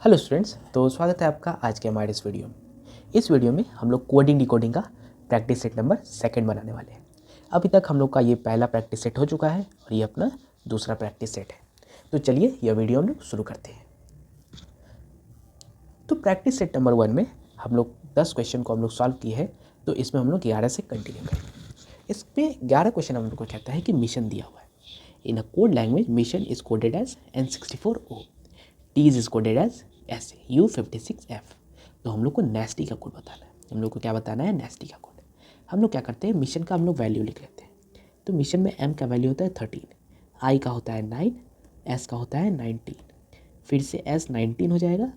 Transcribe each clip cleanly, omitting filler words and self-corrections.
Hello students, तो स्वागत है आपका आज के हमारे इस वीडियो में। इस वीडियो में हम लोग कोडिंग डिकोडिंग का प्रैक्टिस सेट नंबर 2 बनाने वाले हैं। अभी तक हम लोग का ये पहला प्रैक्टिस सेट हो चुका है और ये अपना दूसरा प्रैक्टिस सेट है। तो चलिए यह वीडियो हम लोग शुरू करते हैं। तो प्रैक्टिस सेट नंबर 1 में हम लोग 10 क्वेश्चन को हम लोग सॉल्व किए हैं। तो इसमें हम लोग 11 से कंटिन्यू करेंगे। इसमें 11 क्वेश्चन हम लोग को कहता है कि मिशन दिया हुआ है। In a code language mission is coded as N64O, T is coded as U56F। तो हम लोग को नेस्टी का कोड बताना है। हम लोग को क्या बताना है? नेस्टी का कोड। हम लोग क्या करते हैं, मिशन का हम लोग वैल्यू लिख लेते हैं। तो मिशन में M का वैल्यू होता है 13, I का होता है 9, S का होता है 19, फिर से S 19 हो जाएगा,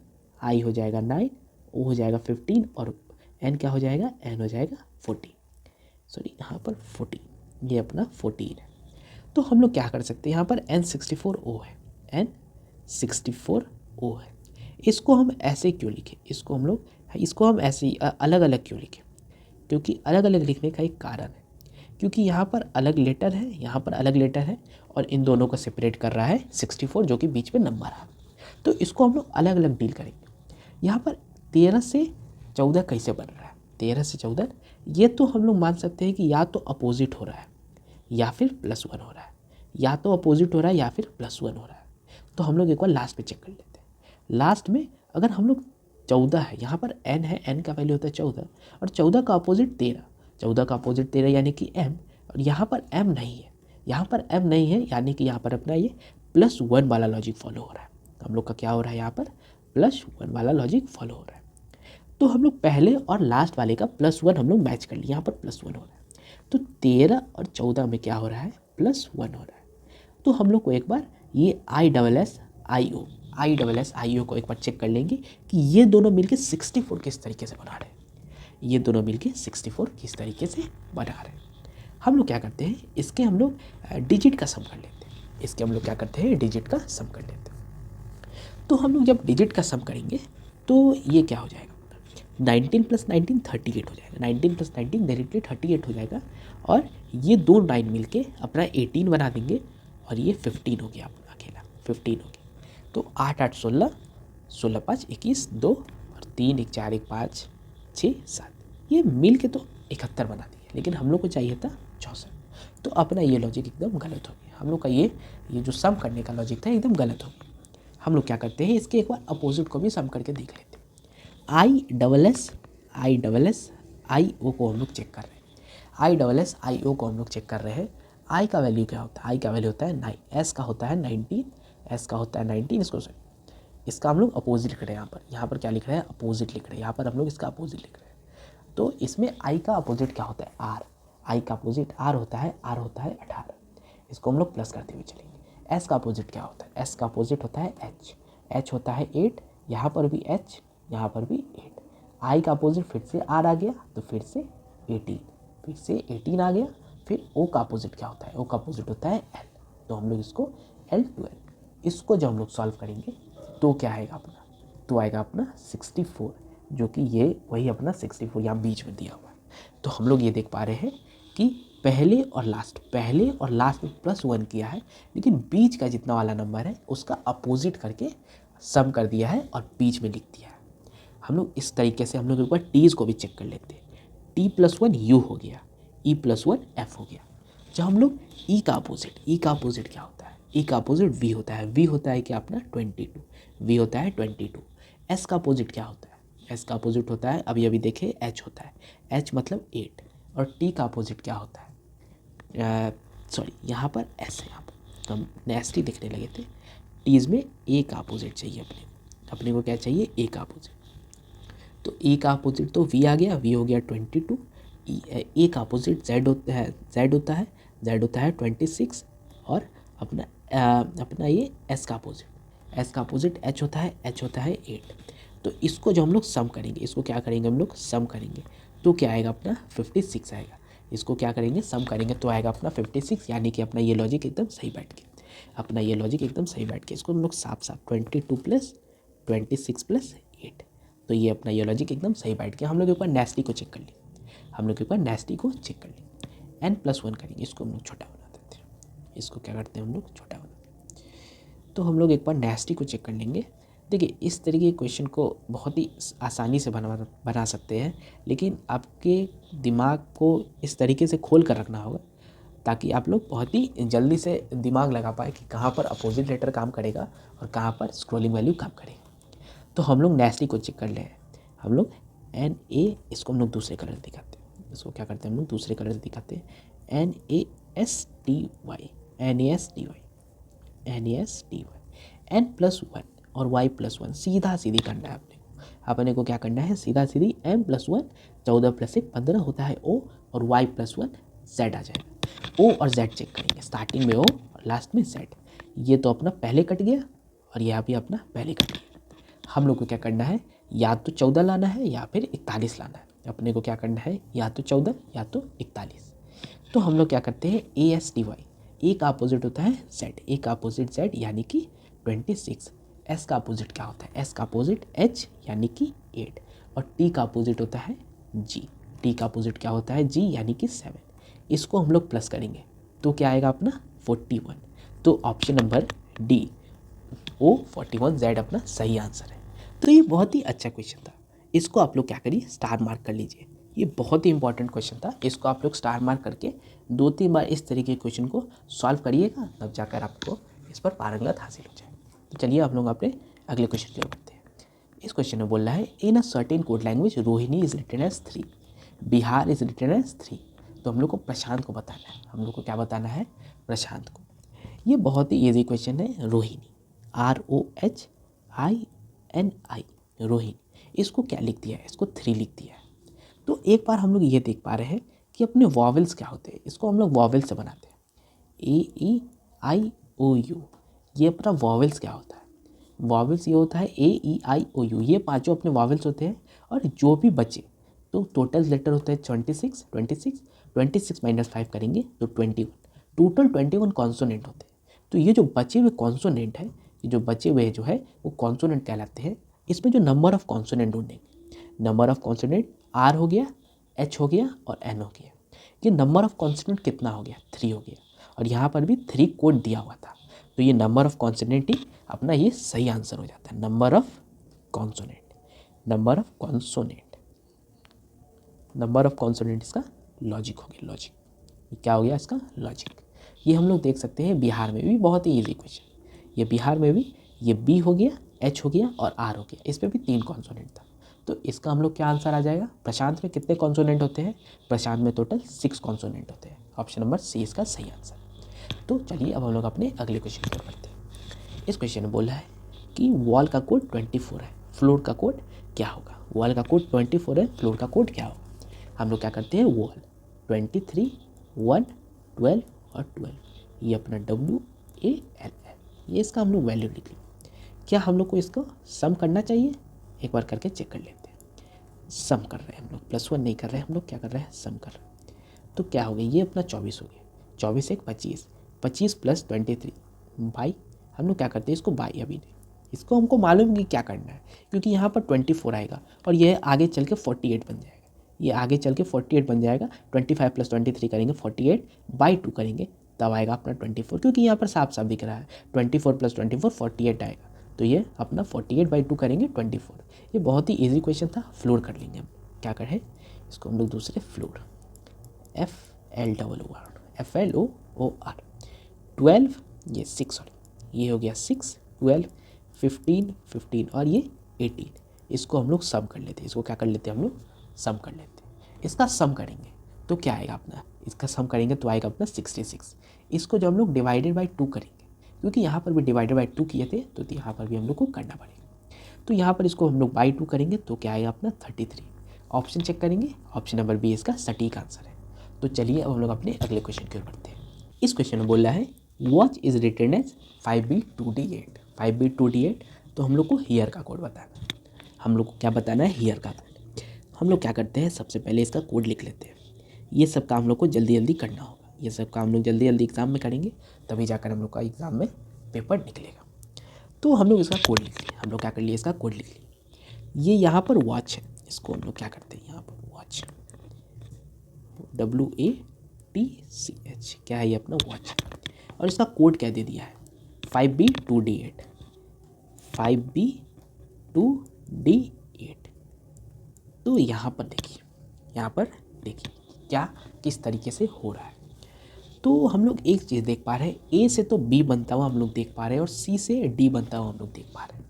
I हो जाएगा 9, O हो जाएगा 15 और N क्या हो जाएगा? N हो जाएगा 14। सॉरी, यहाँ पर 14, ये अपना 14 है। तो हम लोग क्या कर सकते हैं, यहाँ पर N64O है, N64O है। इसको हम ऐसे क्यों लिखें? इसको हम ऐसे ही अलग अलग क्यों लिखें? क्योंकि अलग अलग लिखने का एक कारण है, क्योंकि यहाँ पर अलग लेटर है, यहाँ पर अलग लेटर है और इन दोनों को सेपरेट कर रहा है 64, जो कि बीच में नंबर है। तो इसको हम लोग अलग अलग डील करेंगे। यहाँ पर 13 से 14 कैसे बन रहा है? 13 से 14 ये तो हम लोग मान सकते हैं कि या तो अपोजिट हो रहा है या फिर +1 हो रहा है, या तो अपोजिट हो रहा है या फिर +1 हो रहा है। तो हम लोग एक बार लास्ट में चेक कर लेते हैं। लास्ट में अगर हम लोग 14 है, यहाँ पर n है, n का वैल्यू होता है 14 और 14 का अपोजिट 13, 14 का अपोजिट 13 यानी कि m, और यहाँ पर m नहीं है, यहाँ पर m नहीं है, यानी कि यहाँ पर अपना ये +1 वाला लॉजिक फॉलो हो रहा है। हम लोग का क्या हो रहा है? यहाँ पर +1 वाला लॉजिक फॉलो हो रहा है। तो हम लोग पहले और लास्ट वाले का +1 हम लोग मैच कर लिए, यहाँ पर +1 हो रहा है। तो 13 और 14 में क्या हो रहा है? +1 हो रहा है। तो हम लोग को एक बार ये ISSIO को एक बार चेक कर लेंगे कि ये दोनों मिलके 64 किस तरीके से बना रहे हैं। ये दोनों मिलके 64 किस तरीके से बना रहे हैं। हम लोग क्या करते हैं, इसके हम लोग डिजिट का सम कर लेते हैं। इसके हम लोग क्या करते हैं? डिजिट का सम कर लेते हैं। तो हम लोग जब डिजिट का सम करेंगे तो ये क्या हो जाएगा? 19 + 19 38 हो जाएगा। 19 + 19 डायरेक्टली 38 हो जाएगा और ये दो 9 मिलके अपना 18 बना देंगे और ये 15 हो गया अपना अकेला, 15 हो गया। तो 8 8 16, 16 5 21, 2 और 3 1 4 1 5 6 7, ये मिल के तो 71 बना दिए, लेकिन हम लोग को चाहिए था 64। तो अपना ये लॉजिक एकदम गलत हो गया। हम लोग का ये जो सम करने का लॉजिक था एकदम गलत हो गया। हम लोग क्या करते हैं, इसके एक बार अपोजिट को भी सम करके देख लेते हैं। ISSIO को हम लोग चेक कर रहे हैं। ISSIO को हम लोग चेक कर रहे हैं। I का वैल्यू क्या होता है? I का वैल्यू होता है 9, S का होता है 19, S का होता है 19। इसका हम लोग अपोजिट लिख रहे हैं। यहाँ पर क्या लिख रहे हैं? अपोजिट लिख रहे हैं। यहाँ पर हम लोग इसका अपोजिट लिख रहे हैं। तो इसमें I का अपोजिट क्या होता है? R। I का अपोजिट R होता है, R होता है 18। इसको हम लोग प्लस करते हुए चलेंगे। S का अपोजिट क्या होता है? S का अपोजिट होता है H। H होता है 8, यहाँ पर भी H, यहाँ पर भी 8। I का अपोजिट फिर से R आ गया, तो फिर से 18, फिर से 18 आ गया। फिर O का अपोजिट क्या होता है? O का अपोजिट होता है L, तो हम लोग इसको L12। इसको जब हम लोग सॉल्व करेंगे तो क्या आएगा अपना? तो आएगा अपना 64, जो कि ये वही अपना 64 यहाँ बीच में दिया हुआ है। तो हम लोग ये देख पा रहे हैं कि पहले और लास्ट में +1 किया है, लेकिन बीच का जितना वाला नंबर है उसका अपोजिट करके सम कर दिया है और बीच में लिख दिया है। हम लोग इस तरीके से हम लोग एक बार टीज़ को भी चेक कर लेते हैं। T+1 U हो गया, E+1 F हो गया। जब हम लोग E का अपोजिट क्या होता है? E का अपोजिट V होता है। V होता है क्या अपना? 22, V होता है 22। S का अपोजिट क्या होता है? S का अपोजिट होता है, अभी देखे, H होता है। H मतलब 8। और T का अपोजिट क्या होता है? सॉरी, यहाँ पर S है। यहाँ पर तो हम नेस्टी लिखने लगे थे। टीज़ में A का अपोजिट चाहिए अपने को क्या चाहिए? A का अपोजिट। तो A का अपोजिट तो V आ गया, V हो गया 22। A का अपोजिट Z होता है, Z होता है 26। और अपना ये S का अपोजिट H होता है 8। तो इसको जो हम लोग सम करेंगे, इसको क्या करेंगे हम लोग? सम करेंगे तो क्या आएगा अपना? 56 आएगा। इसको क्या करेंगे? सम करेंगे तो आएगा अपना 56, यानी कि अपना ये लॉजिक एकदम सही बैठ गया। इसको हम लोग साफ 22 + 26 + 8, तो ये अपना ये लॉजिक एकदम सही बैठ गया। हम लोग एक बार नेस्टी को चेक कर लें। N+1 करेंगे, इसको हम लोग छोटा बना देते हैं। इसको क्या करते हैं हम लोग? छोटा बनाते हैं। तो हम लोग एक बार नेस्टी को चेक कर लेंगे। देखिए इस तरीके के क्वेश्चन को बहुत ही आसानी से बना सकते हैं, लेकिन आपके दिमाग को इस तरीके से खोल कर रखना होगा ताकि आप लोग बहुत ही जल्दी से दिमाग लगा पाए कि कहाँ पर अपोजिट लेटर काम करेगा और कहाँ पर स्क्रॉलिंग वैल्यू काम करेगा। तो हम लोग नेस्ली को चेक कर ले, हम लोग NA, इसको हम लोग दूसरे कलर दिखाते हैं, इसको क्या करते हैं हम लोग दूसरे कलर से दिखाते हैं, NASTY, N+1 और Y+1 सीधा सीधी करना है अपने को क्या करना है, सीधा सीधी M+1 14 + 1 15 होता है O, और Y+1 Z आ जाएगा। O और Z चेक करेंगे, स्टार्टिंग में O और लास्ट में Z। ये तो अपना पहले कट गया और यह भी अपना पहले कट गया। हम लोग को क्या करना है, या तो 14 लाना है या फिर 41 लाना है। अपने को क्या करना है, या तो 14 या तो 41। तो हम लोग क्या करते हैं, ASTY, A का अपोजिट होता है Z, A का अपोजिट Z यानी कि 26। S का अपोजिट क्या होता है, S का अपोजिट H यानी कि 8, और T का अपोजिट होता है G, T का अपोजिट क्या होता है G यानी कि 7। इसको हम लोग प्लस करेंगे तो क्या आएगा अपना 41। तो option number D, O 41 Z अपना सही आंसर है। तो ये बहुत ही अच्छा क्वेश्चन था, इसको आप लोग क्या करिए, स्टार मार्क कर लीजिए। ये बहुत ही इंपॉर्टेंट क्वेश्चन था, इसको आप लोग स्टार मार्क करके 2-3 बार इस तरीके के क्वेश्चन को सॉल्व करिएगा, तब जाकर आपको इस पर पारंगत हासिल हो जाए। तो चलिए आप लोग अपने अगले क्वेश्चन की ओर बढ़ते हैं। इस क्वेश्चन में बोल रहा है, in a certain code language Rohini is written as 3, Bihar is written as 3। तो हम लोग को प्रशांत को बताना है, हम लोग को क्या बताना है, प्रशांत को। ये बहुत ही ईजी क्वेश्चन है, रोहिणी ROHINI, रोहिणी, इसको क्या लिख दिया है, इसको 3 लिख दिया है। तो एक बार हम लोग ये देख पा रहे हैं कि अपने वॉवेल्स क्या होते हैं, इसको हम लोग वॉवेल से बनाते हैं, AEIOU, ये अपना वॉवेल्स क्या होता है, वॉवेल्स ये होता है AEIOU, ये पांचों अपने वॉवेल्स होते हैं। और जो भी बचे तो टोटल लेटर होता है 26 -5 करेंगे तो 21, टोटल 21 कॉन्सोनेंट होते हैं। तो ये जो बचे हुए कॉन्सोनेंट है, ये जो बचे हुए जो है वो कॉन्सोनेंट कहलाते हैं। इसमें जो नंबर ऑफ कॉन्सोनेंट ढूंढेंगे, नंबर ऑफ कॉन्सोनेंट R हो गया, H हो गया और N हो गया। ये नंबर ऑफ कॉन्सोनेंट कितना हो गया, 3 हो गया, और यहाँ पर भी 3 कोड दिया हुआ था। तो ये नंबर ऑफ कॉन्सोनेंट ही अपना ये सही आंसर हो जाता है, number of consonant, number of consonant, number of consonant इसका लॉजिक हो गया, लॉजिक। ये क्या हो गया इसका लॉजिक। ये हम लोग देख सकते हैं बिहार में भी, बहुत ही ईजी क्वेश्चन। ये बिहार में भी, ये B हो गया, H हो गया और R हो गया, इस पर भी 3 कॉन्सोनेंट था। तो इसका हम लोग क्या आंसर आ जाएगा, प्रशांत में कितने कॉन्सोनेंट होते हैं, प्रशांत में टोटल 6 कॉन्सोनेंट होते हैं। ऑप्शन नंबर C इसका सही आंसर। तो चलिए अब हम लोग अपने अगले क्वेश्चन की ओर बढ़ते हैं। इस क्वेश्चन में बोला है कि वॉल का कोड 24 है, फ्लोर का कोड क्या होगा। वॉल का कोड 24 है, फ्लोर का कोड क्या होगा। हम लोग क्या करते हैं, वॉल 23, 1, 12 और 12, ये अपना WALL, ये इसका हम लोग वैल्यू लिख लें। क्या हम लोग को इसको सम करना चाहिए, एक बार करके चेक कर लेते हैं। सम कर रहे हैं हम लोग, +1 नहीं कर रहे हैं हम लोग, क्या कर रहे हैं, सम कर रहे हैं। तो क्या हो गया, ये अपना 24 हो गया, 24 1 25, 25 + 23 बाई, हम लोग क्या करते हैं इसको बाई, अभी नहीं, इसको हमको मालूम कि क्या करना है, क्योंकि यहाँ पर 24 आएगा और यह आगे चल के 48 बन जाएगा, ये आगे चल के 48 बन जाएगा। 25 + 23 करेंगे 48, बाई 2 करेंगे तब आएगा अपना 24, क्योंकि यहाँ पर साफ साफ दिख रहा है 24 + 24 48 आएगा। तो ये अपना 48/2 करेंगे 24। ये बहुत ही ईजी क्वेश्चन था, फ्लोर कर लेंगे हम, क्या करें इसको हम लोग दूसरे फ्लोर, FLOOR 12, ये 6 सॉरी, ये हो गया 6, 12, 15 15 और ये 18। इसको हम लोग सम कर लेते हैं, इसको क्या कर लेते हैं हम लोग, सम कर लेते हैं। इसका सम करेंगे तो क्या आएगा अपना, इसका सम करेंगे तो आएगा अपना 66। इसको जब हम लोग डिवाइडेड बाई 2 करेंगे, क्योंकि यहाँ पर भी डिवाइडेड बाई 2 किए थे तो यहाँ पर भी हम लोग को करना पड़ेगा। तो यहाँ पर इसको हम लोग बाई 2 करेंगे तो क्या आएगा अपना 33। ऑप्शन चेक करेंगे, ऑप्शन नंबर B इसका सटीक आंसर है। तो चलिए अब हम लोग अपने अगले क्वेश्चन की ओर बढ़ते हैं। इस क्वेश्चन में बोल रहा है watch is written as 5B2D8, 5B2D8। तो हम लोग को हीयर का कोड बताना है, हम लोग को क्या बताना है, हीयर का कोड। हम लोग क्या करते हैं, सबसे पहले इसका कोड लिख लेते हैं। ये सब काम हम लोग को जल्दी जल्दी करना होगा, ये सब काम हम लोग जल्दी जल्दी एग्जाम में करेंगे, तभी जाकर हम लोग का एग्जाम में पेपर निकलेगा। तो हम लोग इसका कोड लिख लिए, हम लोग क्या कर लिए, इसका कोड लिख लिए। ये यहाँ पर वॉच है, इसको हम लोग क्या करते हैं, यहाँ पर वॉच, WATCH, क्या है ये अपना वॉच, और इसका कोड क्या दे दिया है 5B2D8, 5B 2D8। तो यहाँ पर देखिए क्या किस तरीके से हो रहा है। तो हम लोग एक चीज़ देख पा रहे हैं, ए से तो बी बनता हुआ हम लोग देख पा रहे हैं और सी से डी बनता हुआ हम लोग देख पा रहे हैं।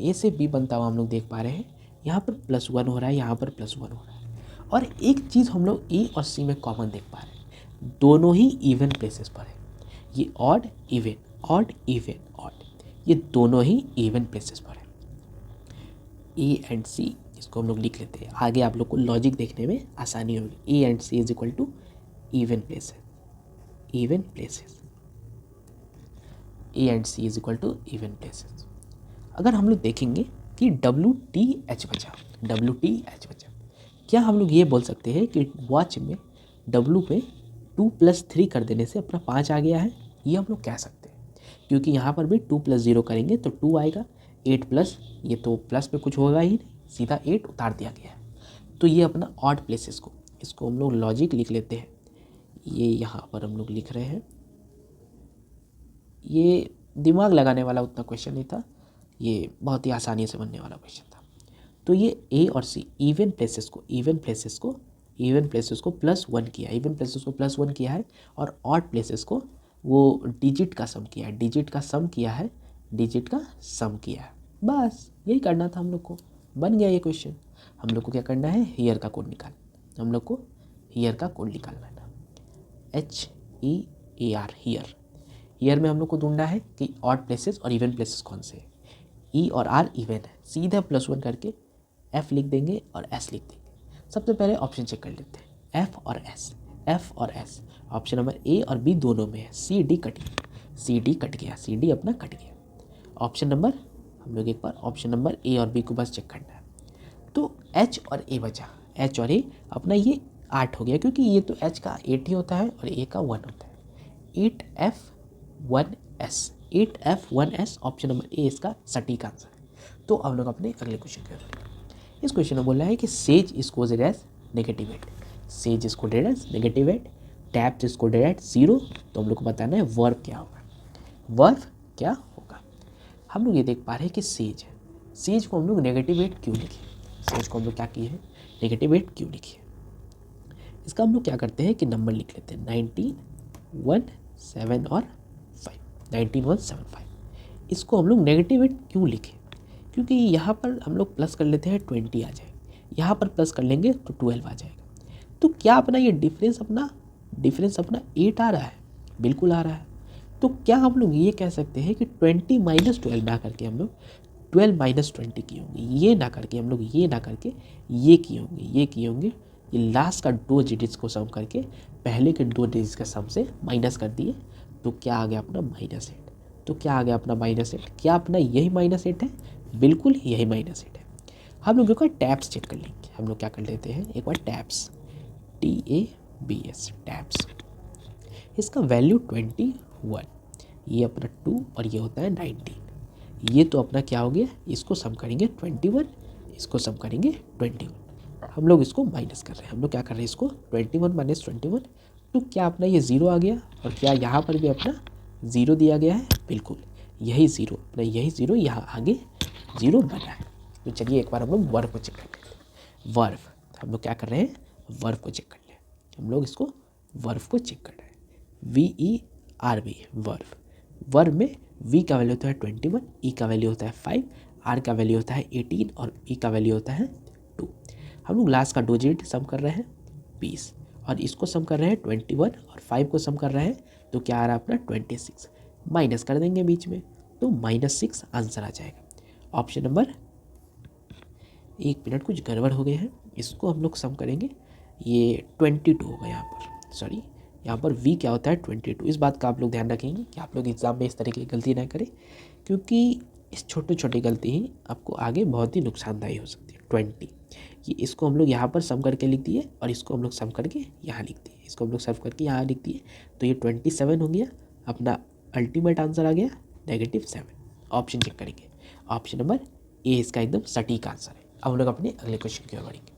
ए से बी बनता हुआ हम लोग देख पा रहे हैं, यहाँ पर +1 हो रहा है, यहाँ पर +1 हो रहा है। और एक चीज़ हम लोग ए और सी में कॉमन देख पा रहे हैं, दोनों ही इवन प्लेसेस पर है। ये odd even odd even odd, ये दोनों ही इवन प्लेसेस पर है। ए एंड सी इसको हम लोग लिख लेते हैं, आगे आप लोग को लॉजिक देखने में आसानी होगी। A and C is equal to even places, even places. A and C is equal to even places. अगर हम लोग देखेंगे कि WTH बचा, WTH बचा, क्या हम लोग ये बोल सकते हैं कि वॉच में W पे 2 + 3 कर देने से अपना 5 आ गया है? ये हम लोग कह सकते हैं, क्योंकि यहाँ पर भी 2 + 0 करेंगे तो 2 आएगा। 8 प्लस, ये तो प्लस में कुछ होगा ही नहीं, सीधा 8 उतार दिया गया है। तो ये अपना ऑड प्लेसेस को, इसको हम लोग लॉजिक लिख लेते हैं। ये यहाँ पर हम लोग लिख रहे हैं, ये दिमाग लगाने वाला उतना क्वेश्चन नहीं था, ये बहुत ही आसानी से बनने वाला क्वेश्चन था। तो ये ए और सी इवन प्लेसेस को +1 किया, इवन प्लेसेस को +1 किया है, और ऑड प्लेसेस को वो डिजिट का सम किया है, डिजिट का सम किया है। बस यही करना था हम लोग को, बन गया ये क्वेश्चन। हम लोग को क्या करना है, हियर का कोड निकालना, हम लोग को हियर का कोड निकालना है। HEAR हियर में हम लोग को ढूंढना है कि ऑड प्लेसेस और इवन प्लेसेस कौन से हैं। ई और आर इवन है, सीधा +1 करके F लिख देंगे और S लिख देंगे। सबसे पहले ऑप्शन चेक कर लेते हैं, F और S। ऑप्शन नंबर ए और बी दोनों में है, सी डी कट गया, सी डी अपना कट गया। ऑप्शन नंबर, हम लोग एक बार ऑप्शन नंबर ए और बी को बस चेक करना है। तो H और A बचा, H और A अपना ये 8 हो गया, क्योंकि ये तो H का 8 ही होता है और A का 1 होता है। 8F1S, ऑप्शन नंबर ए इसका सटीक आंसर है। तो अब लोग अपने अगले क्वेश्चन की ओर बढ़ेंगे। इस क्वेश्चन में बोला है कि sage is coded as -8, sage is coded as -8, taps is coded as 0। तो हम लोग को बताना है वर्ब क्या होगा, हम लोग ये देख पा रहे हैं कि सेज को हम लोग -8 क्यों लिखे, सेज को हम लोग क्या किए हैं, -8 क्यों लिखे। इसका हम लोग क्या करते हैं कि नंबर लिख लेते हैं 19, 1, 7 और 5, 19, 1, 7, 5। इसको हम लोग -8 क्यों लिखे, क्योंकि यहाँ पर हम लोग प्लस कर लेते हैं 20 आ जाएगा, यहाँ पर प्लस कर लेंगे तो 12 आ जाएगा। तो क्या अपना ये डिफरेंस अपना 8 आ रहा है, बिल्कुल आ रहा है। तो क्या हम लोग ये कह सकते हैं कि 20 - 12 ना करके हम लोग 12 - 20 किए होंगे, ये ना करके हम लोग ये किए होंगे, ये लास्ट का 2 डिजिट्स को सम करके पहले के 2 डिजिट्स का सम से माइनस कर दिए। तो क्या आ गया अपना -8। तो क्या आ गया अपना -8, क्या अपना यही -8 है, बिल्कुल यही -8 है। हम लोग एक बार टैब्स चेक कर लेंगे, हम लोग क्या कर लेते हैं एक बार टैब्स, TABS टैब्स। इसका वैल्यू 21, ये अपना 2 और ये होता है 19। ये तो अपना क्या हो गया, इसको सम करेंगे 21, इसको सम करेंगे 21। हम लोग इसको माइनस कर रहे हैं, हम लोग क्या कर रहे हैं इसको 21 - 21। तो क्या अपना ये 0 आ गया, और क्या यहाँ पर भी अपना 0 दिया गया है, बिल्कुल यही 0, अपना यही 0 यहाँ आगे 0 बना है। तो चलिए एक बार हम लोग वर्ब को चेक कर लेते हैं। वर्ब हम लोग क्या कर रहे हैं, वर्ब को चेक कर रहे हैं, हम लोग इसको वर्ब को चेक कर रहे हैं। VERB वर्ब में V का वैल्यू होता है 21, E का वैल्यू होता है 5, R का वैल्यू होता है 18 और E का वैल्यू होता है 2। हम लोग लास्ट का 2 डिजिट सम कर रहे हैं 20, और इसको सम कर रहे हैं 21 और 5 को सम कर रहे हैं। तो क्या आ रहा है अपना 26, माइनस कर देंगे बीच में, तो -6 आंसर आ जाएगा। ऑप्शन नंबर, 1 मिनट कुछ गड़बड़ हो गए हैं, इसको हम लोग सम करेंगे, ये 22 होगा यहाँ पर, सॉरी यहाँ पर V क्या होता है 22। इस बात का आप लोग ध्यान रखेंगे कि आप लोग एग्ज़ाम में इस तरह की गलती ना करें, क्योंकि इस छोटी गलती ही आपको आगे बहुत ही नुकसानदायी हो सकती है। 20, ये इसको हम लोग यहाँ पर सम करके लिख दिए, और इसको हम लोग सम करके यहाँ लिख दिए, इसको हम लोग सम करके यहाँ लिख दिए। तो ये 27 हो गया, अपना अल्टीमेट आंसर आ गया -7। ऑप्शन चेक करेंगे, ऑप्शन नंबर ए इसका एकदम सटीक आंसर है। अब हम लोग अपने अगले क्वेश्चन की ओर बढ़ेंगे।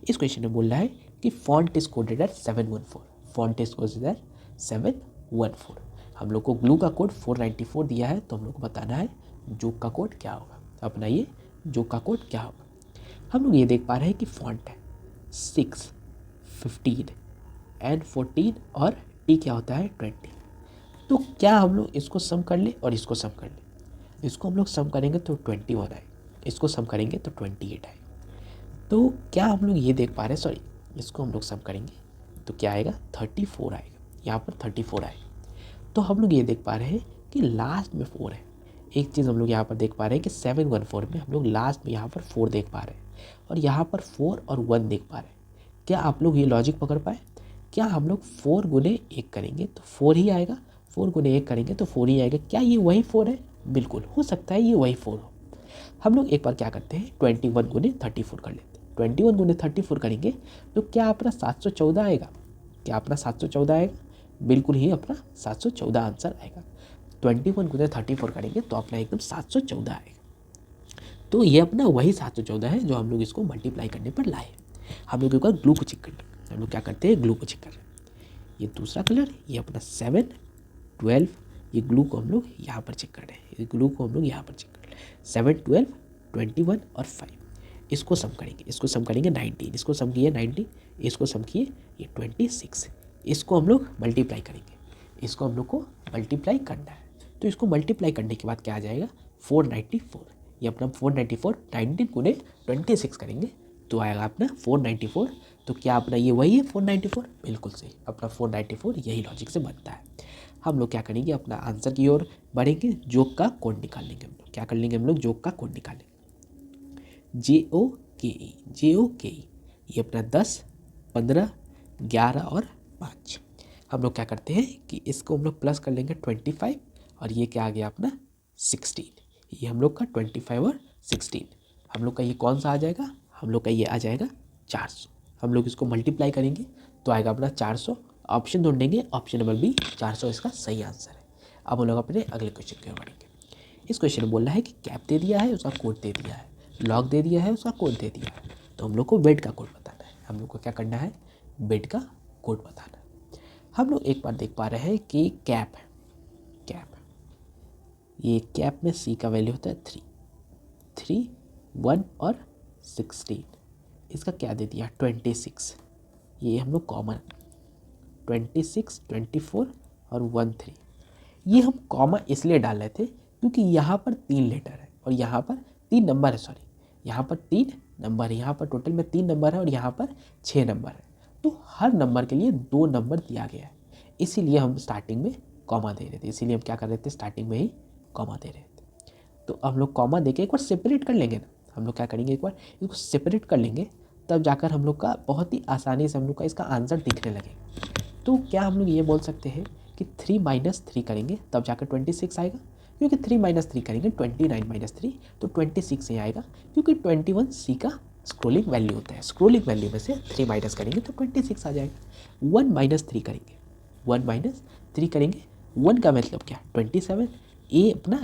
इस क्वेश्चन में बोल रहा है कि font is coded at 714, font is coded at 714। हम लोग को ग्लू का कोड 494 दिया है, तो हम लोग को बताना है जोक का कोड क्या होगा। अपना ये जोक का कोड क्या होगा। हम लोग ये देख पा रहे हैं कि फॉन्ट है 6, 15 एंड 14 और टी क्या होता है 20। तो क्या हम लोग इसको सम कर ले और इसको सम कर ले। इसको हम लोग सम करेंगे तो 21 आए, इसको सम करेंगे तो 28 आए। तो क्या हम लोग ये देख पा रहे हैं, सॉरी इसको हम लोग सम करेंगे तो क्या आएगा 34 आएगा, यहाँ पर 34 आएगा। तो हम लोग ये देख पा रहे हैं कि लास्ट में 4 है। एक चीज़ हम लोग यहाँ पर देख पा रहे हैं कि 714 में हम लोग लास्ट में यहाँ पर 4 देख पा रहे हैं और यहाँ पर 4 और 1 देख पा रहे हैं। क्या आप लोग ये लॉजिक पकड़ पाए। क्या हम लोग 4 गुने 1 करेंगे तो 4 ही आएगा, 4 गुने 1 करेंगे तो 4 ही आएगा। क्या ये वही 4 है। बिल्कुल हो सकता है ये वही 4 हो। हम लोग एक बार क्या करते हैं 21 गुने 34 कर लेते हैं। 21 गुने 34 करेंगे तो क्या अपना 714 आएगा। क्या अपना 714 आएगा। बिल्कुल ही अपना 714 आंसर आएगा। 21 गुने 34 करेंगे तो अपना एकदम 714 आएगा। तो ये अपना वही 714 है जो हम लोग इसको मल्टीप्लाई करने पर लाए। हम लोग एक बार ग्लू को चेक कर लें। हम लोग क्या करते हैं ग्लू को चेक कर रहे हैं। ये दूसरा कलर, ये अपना 7, 12, ये ग्लू को हम लोग यहाँ पर चेक कर रहे हैं। ये ग्लू को हम लोग यहाँ पर चेक कर रहे हैं। 7, 12, 21 और 5 इसको सम करेंगे। इसको सम करेंगे 19, इसको सम किए 19, इसको सम किए ये 26। इसको हम लोग मल्टीप्लाई करेंगे। इसको हम लोग को मल्टीप्लाई करना है तो इसको मल्टीप्लाई करने के बाद क्या आ जाएगा 494। ये अपना 494 19 गुने 26 करेंगे तो आएगा अपना 494। तो क्या अपना ये वही है 494। बिल्कुल सही, अपना 494 यही लॉजिक से बनता है। हम लोग क्या करेंगे अपना आंसर की ओर बढ़ेंगे। जोक का कोड निकाल लेंगे हम लोग। क्या कर लेंगे हम लोग जोक का कोड निकालेंगे। JOKE ये अपना 10, 15, 11 और 5। हम लोग क्या करते हैं कि इसको हम लोग प्लस कर लेंगे 25 और ये क्या आ गया अपना 16। ये हम लोग का 25 और 16 हम लोग का ये कौन सा आ जाएगा। हम लोग का ये आ जाएगा 400। हम लोग इसको मल्टीप्लाई करेंगे तो आएगा अपना 400। ऑप्शन ढूंढेंगे, ऑप्शन नंबर बी 400 इसका सही आंसर है। अब हम लोग अपने अगले क्वेश्चन की ओर बढ़ेंगे। इस क्वेश्चन में बोल रहा है कि कैप दे दिया है, उसका कोड दे दिया है, लॉग दे दिया है, उसका कोड दे दिया है। तो हम लोग को बेड का कोड बताना है। हम लोग को क्या करना है बेड का कोड बताना है। हम लोग एक बार देख पा रहे हैं कि कैप है, कैप ये कैप में सी का वैल्यू होता है 3, 1 और 16। इसका क्या दे दिया 26। ये हम लोग कॉमन 26, 24 और 13। ये हम कॉमा इसलिए डाल रहे थे क्योंकि यहाँ पर 3 लेटर है और यहाँ पर 3 नंबर है। सॉरी यहाँ पर 3 नंबर है, यहाँ पर टोटल में 3 नंबर है और यहाँ पर 6 नंबर है। तो हर नंबर के लिए 2 नंबर दिया गया है, इसीलिए हम स्टार्टिंग में कॉमा दे रहे थे। इसीलिए हम क्या कर रहे थे स्टार्टिंग में ही कॉमा दे रहे थे। तो हम लोग कॉमा देके एक बार सेपरेट कर लेंगे ना। हम लोग क्या करेंगे एक बार इसको सेपरेट कर लेंगे, तब जाकर हम लोग का बहुत ही आसानी से हम लोग का इसका आंसर दिखने लगेगा। तो क्या हम लोग ये बोल सकते हैं कि 3 माइनस 3 करेंगे तब जाकर 26 आएगा, क्योंकि 3 माइनस 3 करेंगे 29 माइनस 3 तो 26 ही आएगा, क्योंकि 21 सी का स्क्रोलिंग वैल्यू होता है। स्क्रोलिंग वैल्यू में से 3 माइनस करेंगे तो 26 आ जाएगा। 1 माइनस 3 करेंगे, 1 माइनस 3 करेंगे, 1 का मतलब क्या 27। ए अपना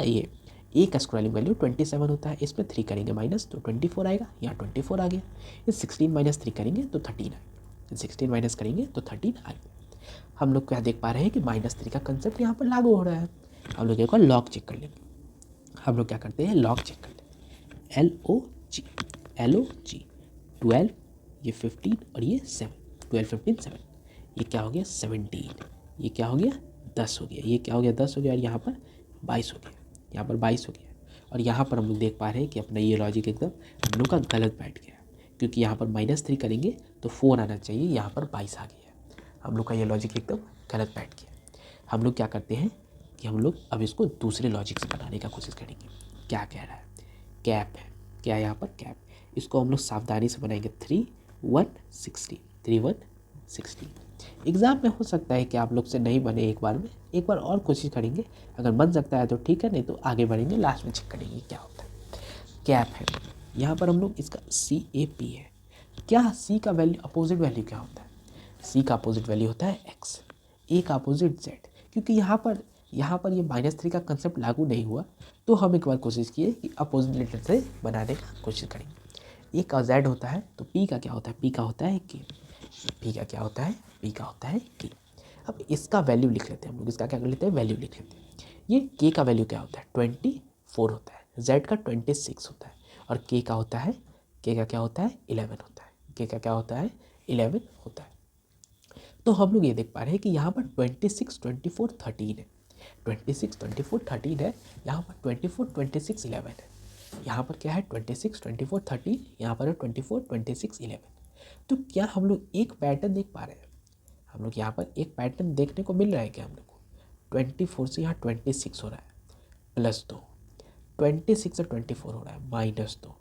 ए का स्क्रोलिंग वैल्यू 27 होता है, इसमें 3 करेंगे माइनस तो 24 आएगा। यहाँ 24 आ गया। ये 16 माइनस 3 करेंगे तो 13 आएगा। 16 माइनस करेंगे तो 13 आ गया। हम लोग क्या देख पा रहे हैं कि -3 का कंसेप्ट यहाँ पर लागू हो रहा है। हम लोग एक बार लॉग चेक कर लेंगे। हम लोग क्या करते हैं लॉग चेक कर लेते हैं। LOG 12, ये 15 और ये 7, 12, 15, 7। ये क्या हो गया 17। ये क्या हो गया 10 हो गया। ये क्या हो गया 10 हो गया और यहाँ पर 22 हो गया। यहाँ पर 22 हो गया और यहाँ पर हम लोग देख पा रहे हैं कि अपना ये लॉजिक एकदम हम लोग का गलत बैठ गया, क्योंकि यहाँ पर -3 करेंगे तो 4 आना चाहिए, यहाँ पर 22 आ गया। हम लोग का ये लॉजिक एकदम गलत बैठ गया। हम लोग क्या करते हैं कि हम लोग अब इसको दूसरे लॉजिक से बनाने का कोशिश करेंगे। क्या कह रहा है कैप है, क्या है यहाँ पर कैप। इसको हम लोग सावधानी से बनाएंगे। 3, 1, 16, 3, 1, 16। एग्ज़ाम में हो सकता है कि आप लोग से नहीं बने एक बार में, एक बार और कोशिश करेंगे। अगर बन सकता है तो ठीक है, नहीं तो आगे बढ़ेंगे, लास्ट में चेक करेंगे क्या होता है। कैप है यहाँ पर हम लोग इसका CAP है। क्या C का वैल्यू अपोजिट वैल्यू क्या होता है। C का अपोजिट वैल्यू होता है X, A का अपोजिट Z। क्योंकि यहाँ पर ये -3 का कंसेप्ट लागू नहीं हुआ, तो हम एक बार कोशिश किए कि अपोजिट लेटर से बनाने का कोशिश करेंगे। A का Z होता है तो P का क्या होता है, P का होता है K। P का क्या होता है, P का होता है K। अब इसका वैल्यू लिख लेते हैं हम लोग। इसका क्या कर लेते हैं वैल्यू लिख लेते हैं। ये K का वैल्यू क्या होता है 24 होता है, Z का 26 होता है और के का होता है, के का क्या होता है 11 होता है, के का क्या होता है 11 होता है। तो हम लोग ये देख पा रहे हैं कि यहाँ पर 26, 24, 13 है, 26, 24, 13 है, यहाँ पर 24, 26, 11 है, यहाँ पर क्या है 26, 24, 13, यहाँ पर है 24, 26, 11। तो क्या हम लोग एक पैटर्न देख पा रहे हैं, हम लोग यहाँ पर एक पैटर्न देखने को मिल रहा है क्या हम लोग को, 24 से यहाँ 26 हो रहा है +2, 26 से 24 हो रहा है -2,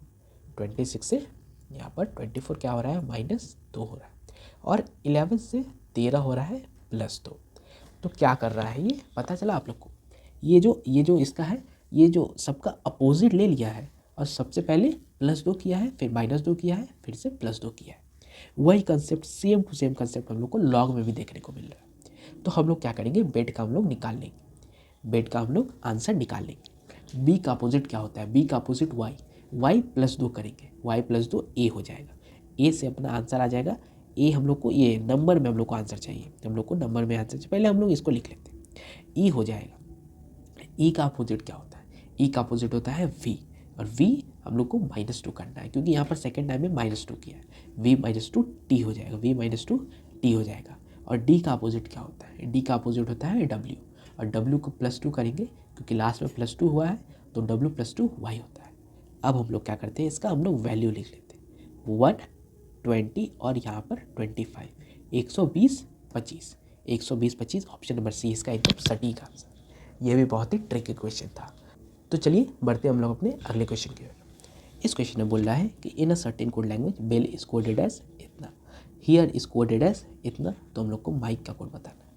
26 से यहाँ पर 24 क्या हो रहा है -2 हो रहा है, और 11 से 13 हो रहा है +2। तो क्या कर रहा है ये पता चला आप लोग को, ये जो इसका है, ये जो सबका अपोजिट ले लिया है और सबसे पहले +2 किया है, फिर -2 किया है, फिर से +2 किया है। वही concept, same to same concept हम लोग को लॉग में भी देखने को मिल रहा है। तो हम लोग क्या करेंगे, बेट का हम लोग निकाल लेंगे, बेट का हम लोग आंसर निकाल लेंगे। बी का अपोजिट क्या होता है, बी का अपोजिट वाई, वाई +2 करेंगे, वाई +2 ए हो जाएगा, ए से अपना आंसर आ जाएगा। ए हम लोग को ये नंबर में हम लोग को आंसर चाहिए, हम लोग को नंबर में आंसर चाहिए, पहले हम लोग इसको लिख लेते हैं, ई हो जाएगा। ई का अपोजिट क्या होता है, ई का अपोजिट होता है वी, और वी हम लोग को -2 करना है क्योंकि यहाँ पर सेकेंड टाइम में -2 किया है, वी -2 टी हो जाएगा, वी -2 टी हो जाएगा। और डी का अपोजिट क्या होता है, डी का अपोजिट होता है डब्ल्यू, और डब्ल्यू को +2 करेंगे क्योंकि लास्ट में +2 हुआ है, तो डब्ल्यू +2 वाई होता है। अब हम लोग क्या करते हैं, इसका हम लोग वैल्यू लिख लेते हैं, 120 और यहाँ पर 25, 120, 25, 120, 25, ऑप्शन नंबर सी इसका एकदम सटीक आंसर। ये भी बहुत ही ट्रिकी क्वेश्चन था। तो चलिए बढ़ते हम लोग अपने अगले क्वेश्चन की ओर। इस क्वेश्चन में बोल रहा है कि in a certain code language bell is coded as इतना, हियर इज कोडेड एज इतना। तो हम लोग को माइक का कोड बताना है,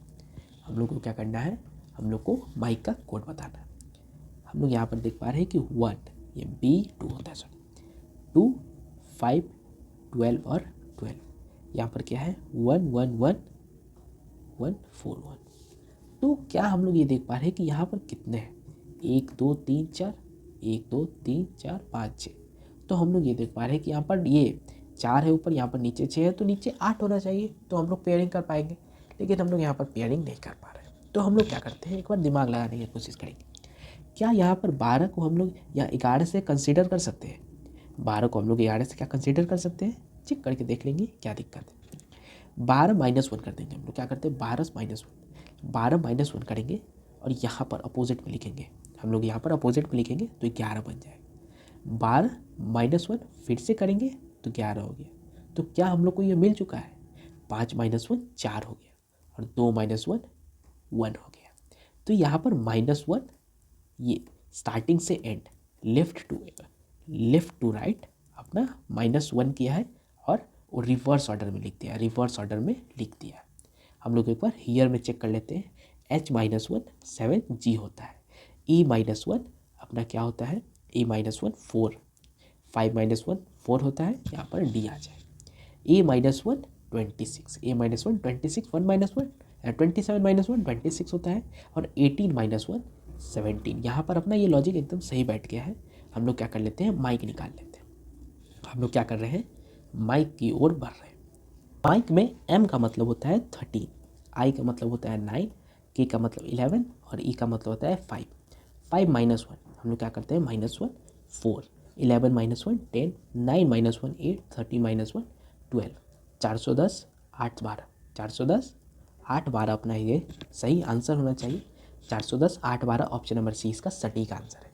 हम लोग को क्या करना है, हम लोग को माइक का कोड बताना है। हम लोग यहाँ पर देख पा रहे हैं कि 1 ये B2 होता है, सॉरी 2, 5, 12 और 12, यहाँ पर क्या है 1, 1, 1, 1, 4, 1। तो क्या हम लोग ये देख पा रहे हैं कि यहाँ पर कितने हैं, 1, 2, 3, 4, 1, 2, 3, 4, 5, 6। तो हम लोग ये देख पा रहे हैं कि यहाँ पर ये 4 है ऊपर, यहाँ पर नीचे 6 है, तो नीचे 8 होना चाहिए, तो हम लोग पेयरिंग कर पाएंगे, लेकिन हम लोग यहाँ पर पेयरिंग नहीं कर पा रहे हैं। तो हम लोग क्या करते हैं, एक बार दिमाग लगाने की कोशिश करेंगे, क्या यहाँ पर 12 को हम लोग या 11 से कंसिडर कर सकते हैं, 12 को हम लोग 11 से क्या कंसिडर कर सकते हैं, चेक करके देख लेंगे क्या दिक्कत है। 12 -1 कर देंगे, हम लोग क्या करते हैं 12 -1 करेंगे और यहाँ पर अपोजिट में लिखेंगे, हम लोग यहाँ पर अपोजिट में लिखेंगे तो 11 बन जाएगा। 12 -1 फिर से करेंगे तो 11 हो गया। तो क्या हम लोग को ये मिल चुका है, 5 -1 4 हो गया, और 2 -1 1 हो गया। तो यहाँ पर -1 ये स्टार्टिंग से एंड लेफ्ट टू राइट अपना -1 किया है, और वो रिवर्स ऑर्डर में लिख दिया, रिवर्स ऑर्डर में लिख दिया। हम लोग एक बार हियर में चेक कर लेते हैं, H-1 7G होता है, E-1 अपना क्या होता है, E-1 4, 5-1 4 होता है, यहाँ पर D आ जाए। A-1 26, A-1 26, 1-1 27-1 26 होता है, और 18-1 17। यहाँ पर अपना ये लॉजिक एकदम सही बैठ गया है। हम लोग क्या कर लेते हैं, माइक निकाल लेते हैं। हम लोग क्या कर रहे हैं, माइक की ओर बढ़ रहे हैं। माइक में M का मतलब होता है 13, I का मतलब होता है 9, K का मतलब 11 और E का मतलब होता है 5। 5 -1 हम लोग क्या करते हैं, -1 4, 11 -1 10, 9 -1 8, 13 -1 12, 410 8 12, 410 8 12 अपना ये सही आंसर होना चाहिए। 410 8 12 ऑप्शन नंबर सी इसका सटीक आंसर है।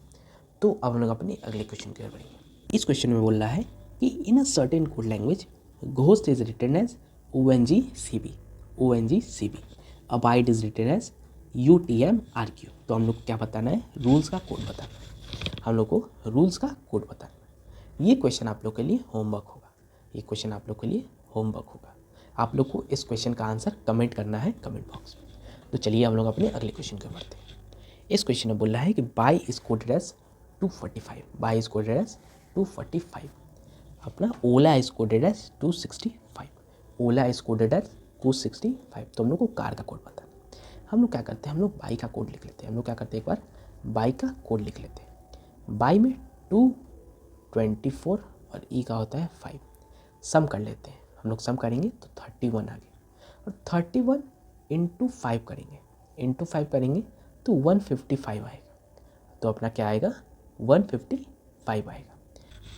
तो अब हम लोग अपने अगले क्वेश्चन की ओर बढ़ेंगे। इस क्वेश्चन में बोल रहा है कि in a certain code language ghost is written as ONGCB, ONGCB, abide is written as UTMRQ। तो हम लोग क्या बताना है, रूल्स का कोड बताना है, हम लोग को रूल्स का कोड बताना है। ये क्वेश्चन आप लोग के लिए होमवर्क होगा, ये क्वेश्चन आप लोग के लिए होमवर्क होगा। आप लोग को इस क्वेश्चन का आंसर कमेंट करना है कमेंट बॉक्स में। तो चलिए हम लोग अपने अगले क्वेश्चन को बढ़ते हैं। इस क्वेश्चन में बोल रहा है कि buy is coded as 245, buy is coded as 245, अपना ओला इज कोडेड एज 265, ओला इज कोडेड एज 265। तो हम लोग को कार का कोड पता है। हम लोग क्या करते हैं, हम लोग बाई का कोड लिख लेते हैं। हम लोग क्या करते हैं, एक बार बाई का कोड लिख लेते हैं। बाई में 2 24 और ई का होता है 5, सम कर लेते हैं। हम लोग सम करेंगे तो 31 आ गया, और 31 इंटू 5 करेंगे तो 155 आएगा। तो अपना क्या आएगा, 155 आएगा।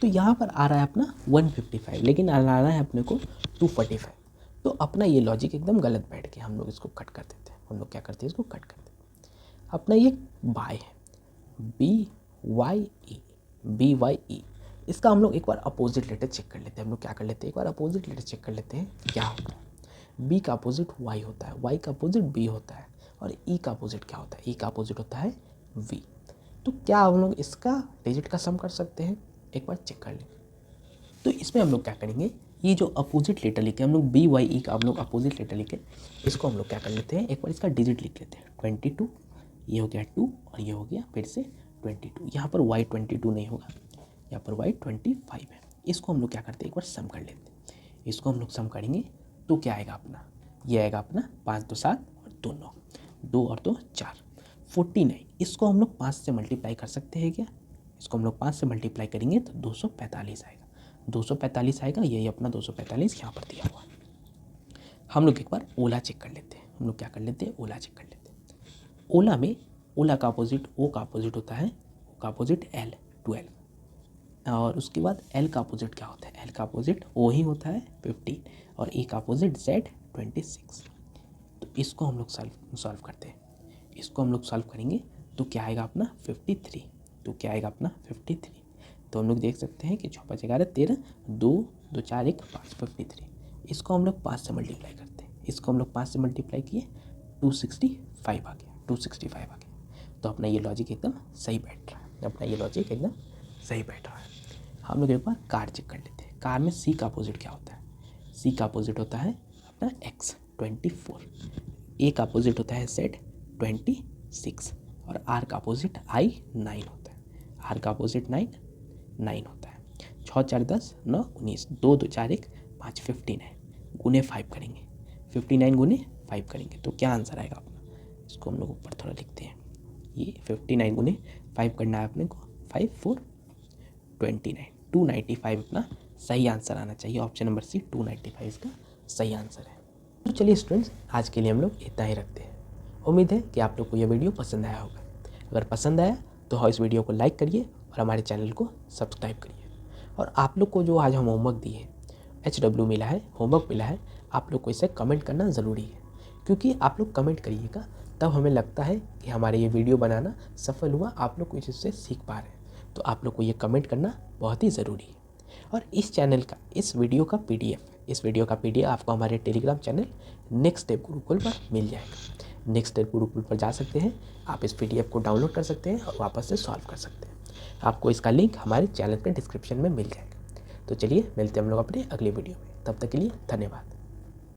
तो यहाँ पर आ रहा है अपना 155, लेकिन आना है अपने को 245। तो अपना ये लॉजिक एकदम गलत बैठ गया, हम लोग इसको कट कर देते हैं। हम लोग क्या करते हैं, इसको कट कर देते हैं। अपना ये बाय है, BYE, इसका हम लोग एक बार अपोजिट लेटर चेक कर लेते हैं। हम लोग क्या कर लेते हैं, एक बार अपोजिट लेटर चेक कर लेते हैं क्या होता है। B का अपोजिट Y होता है, Y का अपोजिट B होता है, और E का अपोजिट क्या होता है, E का अपोजिट होता है V। तो क्या हम लोग इसका डिजिट का सम कर सकते हैं, एक बार चेक कर लें। तो इसमें हम लोग क्या करेंगे, ये जो अपोजिट लेटर लिखे हम लोग BYE का हम लोग अपोजिट लेटर लिखे, इसको हम लोग क्या कर लेते हैं, एक बार इसका डिजिट लिख लेते हैं। 22, ये हो गया 2, और ये हो गया फिर से 22। यहाँ पर Y 22 नहीं होगा, यहाँ पर Y 25 है। इसको हम लोग क्या करते हैं, एक बार सम कर लेते हैं। इसको हम लोग सम करेंगे तो क्या आएगा अपना, ये आएगा अपना 5 2 7 और 2 9, 2 और 2 4, 49। इसको हम लोग 5 से मल्टीप्लाई कर सकते हैं क्या, इसको हम लोग 5 से मल्टीप्लाई करेंगे तो 245 आएगा। 245 आएगा, यही अपना 245 यहाँ पर दिया हुआ है। हम लोग एक बार ओला चेक कर लेते हैं। हम लोग क्या कर लेते हैं, ओला चेक कर लेते हैं। ओला में ओला का अपोजिट O का अपोजिट होता है, O का अपोजिट L 12, और उसके बाद L का अपोजिट क्या होता है, L का अपोजिट O ही होता है 15, और E का अपोजिट Z 26। तो इसको हम लोग सॉल्व करते हैं। इसको हम लोग सॉल्व करेंगे तो क्या आएगा अपना 53। तो क्या आएगा अपना 53। तो हम लोग देख सकते हैं कि 6 5 11 13, 2 2 4 1 5, 53। इसको हम लोग 5 से मल्टीप्लाई करते हैं। इसको हम लोग 5 से मल्टीप्लाई किए, 265 आ गया, 265 आ गया। तो अपना ये लॉजिक एकदम सही बैठ रहा है, अपना ये लॉजिक एकदम सही बैठ रहा है। हम लोग एक बार कार चेक कर लेते हैं। कार में C का अपोजिट क्या होता है, C का अपोजिट होता है अपना X 24, A का अपोजिट होता है Z 26, और R का अपोजिट I 9 होता है। R का अपोजिट 9 होता है। 6 4 10 9 19, 2 2 4 1 5, 59 गुने 5 करेंगे, 59 गुने 5 करेंगे तो क्या आंसर आएगा अपना। इसको हम लोग ऊपर थोड़ा लिखते हैं, ये 59 गुने 5 करना है अपने को, 5 4 29, 295 अपना सही आंसर आना चाहिए। ऑप्शन नंबर C 295 इसका सही आंसर है। तो चलिए स्टूडेंट्स, आज के लिए हम लोग इतना ही रखते हैं। उम्मीद है कि आप लोग को यह वीडियो पसंद आया होगा। अगर पसंद आया तो इस वीडियो को लाइक करिए और हमारे चैनल को सब्सक्राइब करिए। और आप लोग को जो आज हम होमवर्क दिए, HW मिला है, होमवर्क मिला है, आप लोग को इसे कमेंट करना ज़रूरी है, क्योंकि आप लोग कमेंट करिएगा तब हमें लगता है कि हमारे ये वीडियो बनाना सफल हुआ, आप लोग कुछ इससे सीख पा रहे हैं। तो आप लोग को ये कमेंट करना बहुत ही ज़रूरी है। और इस चैनल का, इस वीडियो का PDF आपको हमारे Telegram channel next step Gurukul पर मिल जाएगा। नेक्स्ट स्टेप गुरुकुल पर जा सकते हैं, आप इस PDF को डाउनलोड कर सकते हैं और वापस से सॉल्व कर सकते हैं। आपको इसका लिंक हमारे चैनल के डिस्क्रिप्शन में मिल जाएगा। तो चलिए मिलते हैं हम लोग अपने अगले वीडियो में, तब तक के लिए धन्यवाद।